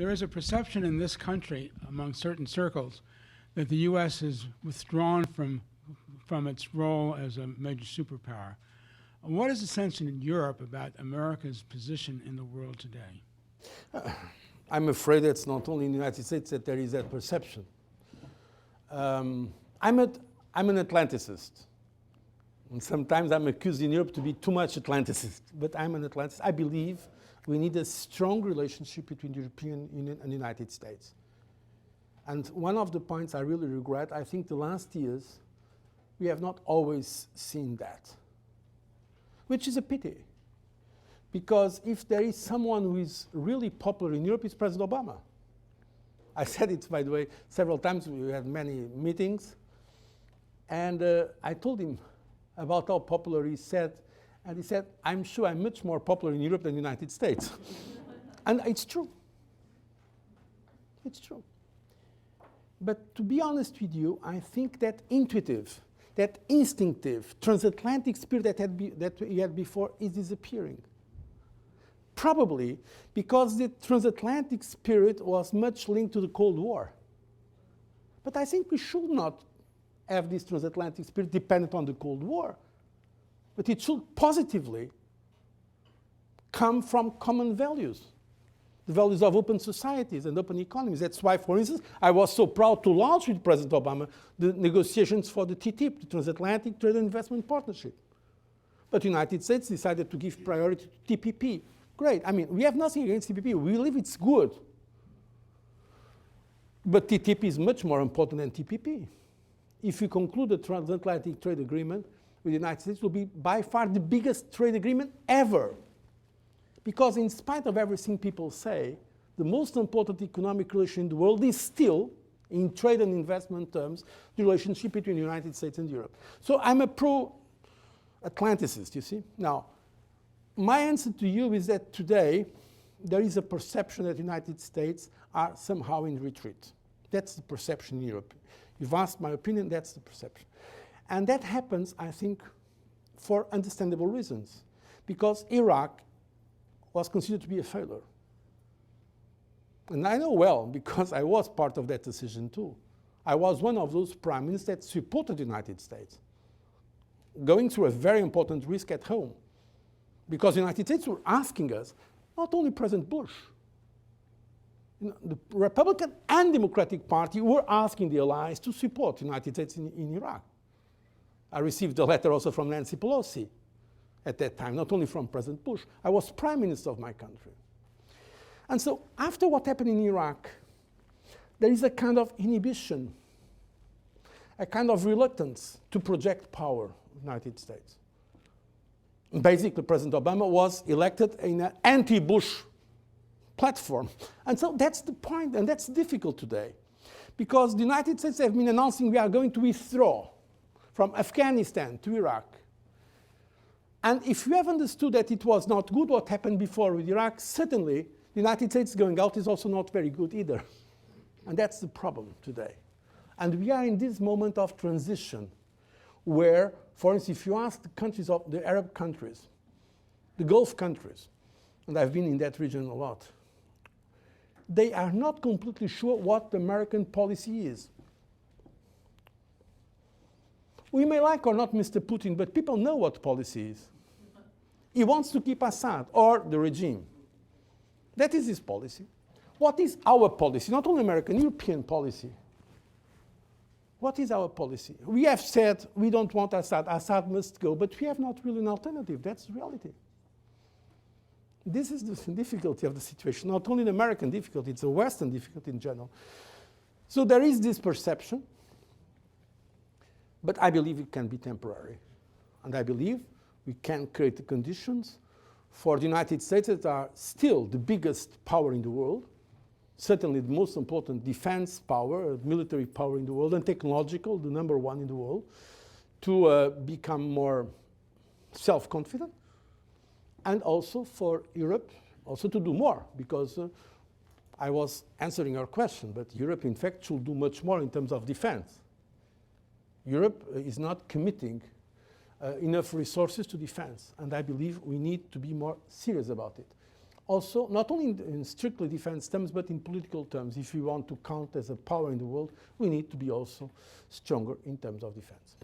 There is a perception in this country among certain circles that the U.S. has withdrawn from its role as a major superpower. What is the sense in Europe about America's position in the world today? I'm afraid it's not only in the United States that there is that perception. I'm an Atlanticist. And sometimes I'm accused in Europe to be too much Atlanticist, but I'm an Atlanticist. I believe we need a strong relationship between the European Union and the United States. And one of the points I really regret, I think the last years, we have not always seen that, which is a pity. Because if there is someone who is really popular in Europe, it's President Obama. I said it, by the way, several times. We had many meetings. And I told him about how popular he said. And he said, I'm sure I'm much more popular in Europe than the United States. And it's true. It's true. But to be honest with you, I think that intuitive, that instinctive, transatlantic spirit that we had before is disappearing. Probably because the transatlantic spirit was much linked to the Cold War. But I think we should not have this transatlantic spirit dependent on the Cold War. But it should positively come from common values. The values of open societies and open economies. That's why, for instance, I was so proud to launch with President Obama the negotiations for the TTIP, the Transatlantic Trade and Investment Partnership. But the United States decided to give priority to TPP. Great. I mean, we have nothing against TPP. We believe it's good. But TTIP is much more important than TPP. If we conclude a transatlantic trade agreement with the United States, it will be by far the biggest trade agreement ever. Because in spite of everything people say, the most important economic relation in the world is still, in trade and investment terms, the relationship between the United States and Europe. So I'm a pro-Atlanticist, you see. Now, my answer to you is that today, there is a perception that the United States are somehow in retreat. That's the perception in Europe. You've asked my opinion, that's the perception. And that happens, I think, for understandable reasons. Because Iraq was considered to be a failure. And I know well, because I was part of that decision too. I was one of those prime ministers that supported the United States, going through a very important risk at home. Because the United States were asking us, not only President Bush, the Republican and Democratic Party were asking the allies to support the United States in Iraq. I received a letter also from Nancy Pelosi at that time, not only from President Bush. I was prime minister of my country. And so after what happened in Iraq, there is a kind of inhibition, a kind of reluctance to project power in the United States. Basically, President Obama was elected in an anti-Bush platform. And so that's the point, and that's difficult today. Because the United States have been announcing we are going to withdraw from Afghanistan to Iraq. And if you have understood that it was not good what happened before with Iraq, certainly the United States going out is also not very good either. And that's the problem today. And we are in this moment of transition where, for instance, if you ask the countries of the Arab countries, the Gulf countries, and I've been in that region a lot, they are not completely sure what the American policy is. We may like or not Mr. Putin, but people know what policy is. He wants to keep Assad or the regime. That is his policy. What is our policy? Not only American, European policy. What is our policy? We have said we don't want Assad. Assad must go, but we have not really an alternative. That's the reality. This is the difficulty of the situation. Not only the American difficulty, it's a Western difficulty in general. So there is this perception. But I believe it can be temporary. And I believe we can create the conditions for the United States that are still the biggest power in the world, certainly the most important defense power, military power in the world, and technological, the number one in the world, to become more self-confident, and also for Europe also to do more, because I was answering your question, but Europe, in fact, should do much more in terms of defense. Europe is not committing enough resources to defense, and I believe we need to be more serious about it. also, not only in strictly defense terms, but in political terms. If we want to count as a power in the world, we need to be also stronger in terms of defense.